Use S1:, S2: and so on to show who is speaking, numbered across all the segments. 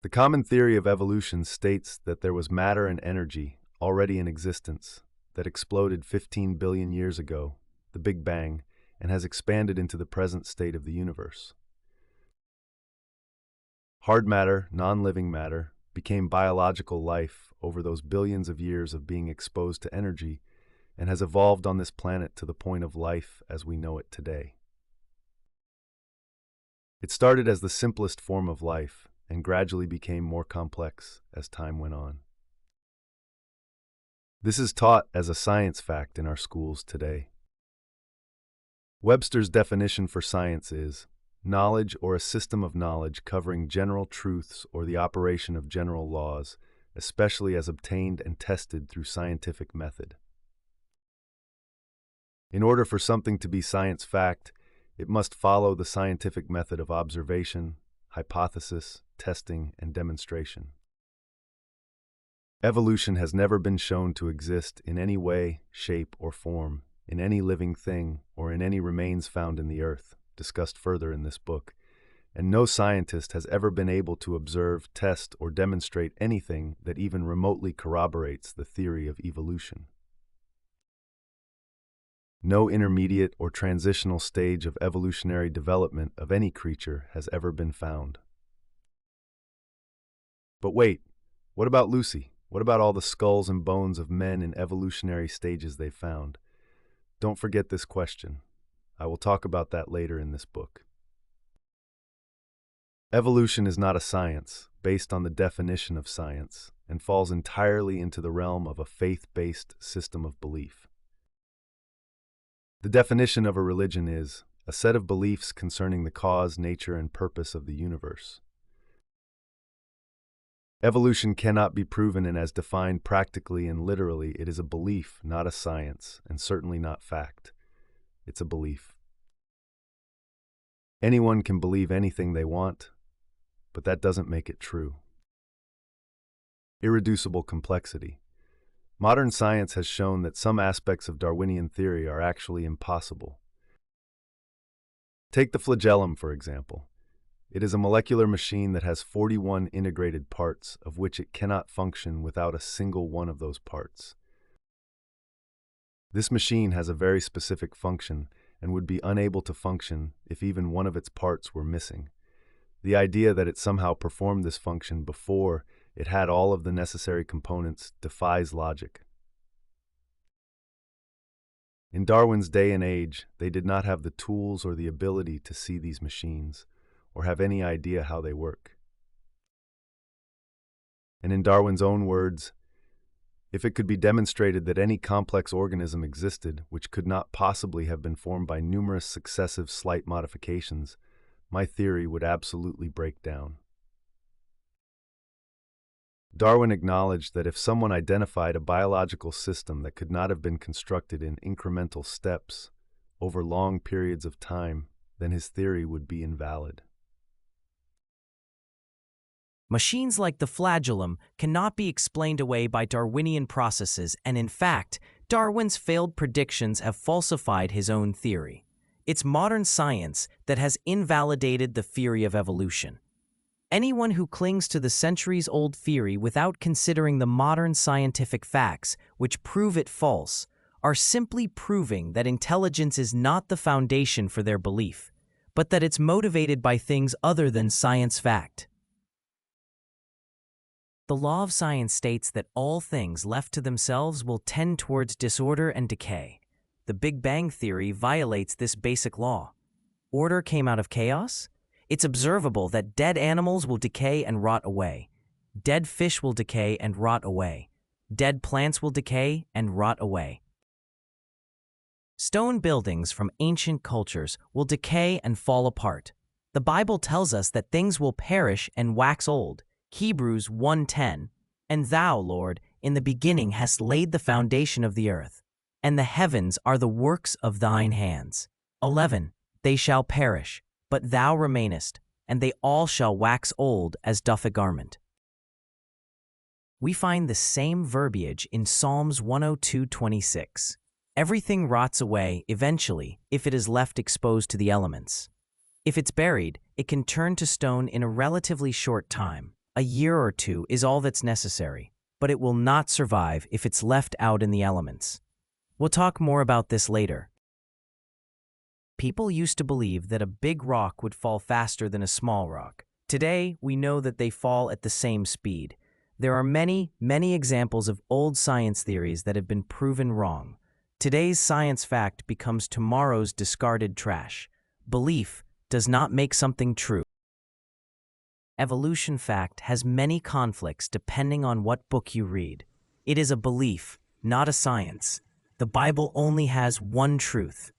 S1: The common theory of evolution states that there was matter and energy already in existence that exploded 15 billion years ago, the Big Bang, and has expanded into the present state of the universe. Hard matter, non-living matter, became biological life over those billions of years of being exposed to energy and has evolved on this planet to the point of life as we know it today. It started as the simplest form of life and gradually became more complex as time went on. This is taught as a science fact in our schools today. Webster's definition for science is knowledge or a system of knowledge covering general truths or the operation of general laws, especially as obtained and tested through scientific method. In order for something to be science fact, it must follow the scientific method of observation, hypothesis, testing, and demonstration. Evolution has never been shown to exist in any way, shape, or form, in any living thing, or in any remains found in the earth, discussed further in this book, and no scientist has ever been able to observe, test, or demonstrate anything that even remotely corroborates the theory of evolution. No intermediate or transitional stage of evolutionary development of any creature has ever been found. But wait, what about Lucy? What about all the skulls and bones of men in evolutionary stages they found? Don't forget this question. I will talk about that later in this book. Evolution is not a science based on the definition of science and falls entirely into the realm of a faith-based system of belief. The definition of a religion is a set of beliefs concerning the cause, nature, and purpose of the universe. Evolution cannot be proven, and as defined practically and literally, it is a belief, not a science, and certainly not fact. It's a belief. Anyone can believe anything they want, but that doesn't make it true. Irreducible complexity. Modern science has shown that some aspects of Darwinian theory are actually impossible. Take the flagellum, for example. It is a molecular machine that has 41 integrated parts, of which it cannot function without a single one of those parts. This machine has a very specific function and would be unable to function if even one of its parts were missing. The idea that it somehow performed this function before it had all of the necessary components defies logic. In Darwin's day and age, they did not have the tools or the ability to see these machines, or have any idea how they work. And in Darwin's own words, if it could be demonstrated that any complex organism existed which could not possibly have been formed by numerous successive slight modifications, my theory would absolutely break down. Darwin acknowledged that if someone identified a biological system that could not have been constructed in incremental steps over long periods of time, then his theory would be invalid.
S2: Machines like the flagellum cannot be explained away by Darwinian processes, and in fact, Darwin's failed predictions have falsified his own theory. It's modern science that has invalidated the theory of evolution. Anyone who clings to the centuries-old theory without considering the modern scientific facts, which prove it false, are simply proving that intelligence is not the foundation for their belief, but that it's motivated by things other than science fact. The law of science states that all things left to themselves will tend towards disorder and decay. The Big Bang theory violates this basic law. Order came out of chaos? It's observable that dead animals will decay and rot away. Dead fish will decay and rot away. Dead plants will decay and rot away. Stone buildings from ancient cultures will decay and fall apart. The Bible tells us that things will perish and wax old. Hebrews 1:10, and thou, Lord, in the beginning hast laid the foundation of the earth, and the heavens are the works of thine hands. 11, they shall perish, but thou remainest, and they all shall wax old as doth a garment. We find the same verbiage in Psalms 102:26. Everything rots away eventually if it is left exposed to the elements. If it's buried, it can turn to stone in a relatively short time. A year or two is all that's necessary, but it will not survive if it's left out in the elements. We'll talk more about this later. People used to believe that a big rock would fall faster than a small rock. Today, we know that they fall at the same speed. There are many, many examples of old science theories that have been proven wrong. Today's science fact becomes tomorrow's discarded trash. Belief does not make something true. Evolution fact has many conflicts depending on what book you read. It is a belief, not a science. The Bible only has one truth.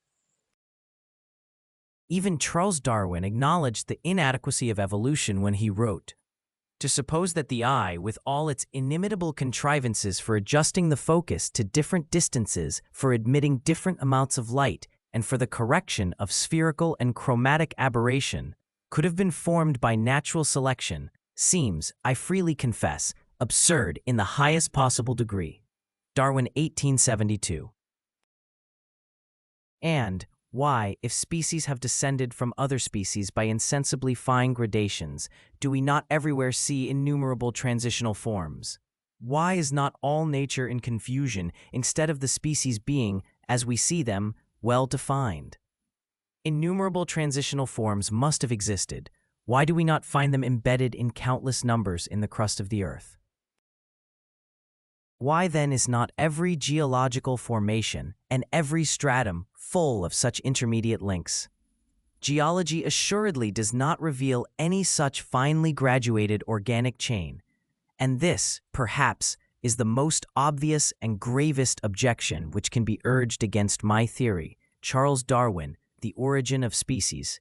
S2: Even Charles Darwin acknowledged the inadequacy of evolution when he wrote, "To suppose that the eye, with all its inimitable contrivances for adjusting the focus to different distances, for admitting different amounts of light, and for the correction of spherical and chromatic aberration, could have been formed by natural selection, seems, I freely confess, absurd in the highest possible degree." Darwin, 1872. And why, if species have descended from other species by insensibly fine gradations, do we not everywhere see innumerable transitional forms? Why is not all nature in confusion instead of the species being, as we see them, well defined? Innumerable transitional forms must have existed. Why do we not find them embedded in countless numbers in the crust of the earth? Why then is not every geological formation and every stratum full of such intermediate links? Geology assuredly does not reveal any such finely graduated organic chain, and this, perhaps, is the most obvious and gravest objection which can be urged against my theory, Charles Darwin, The Origin of Species,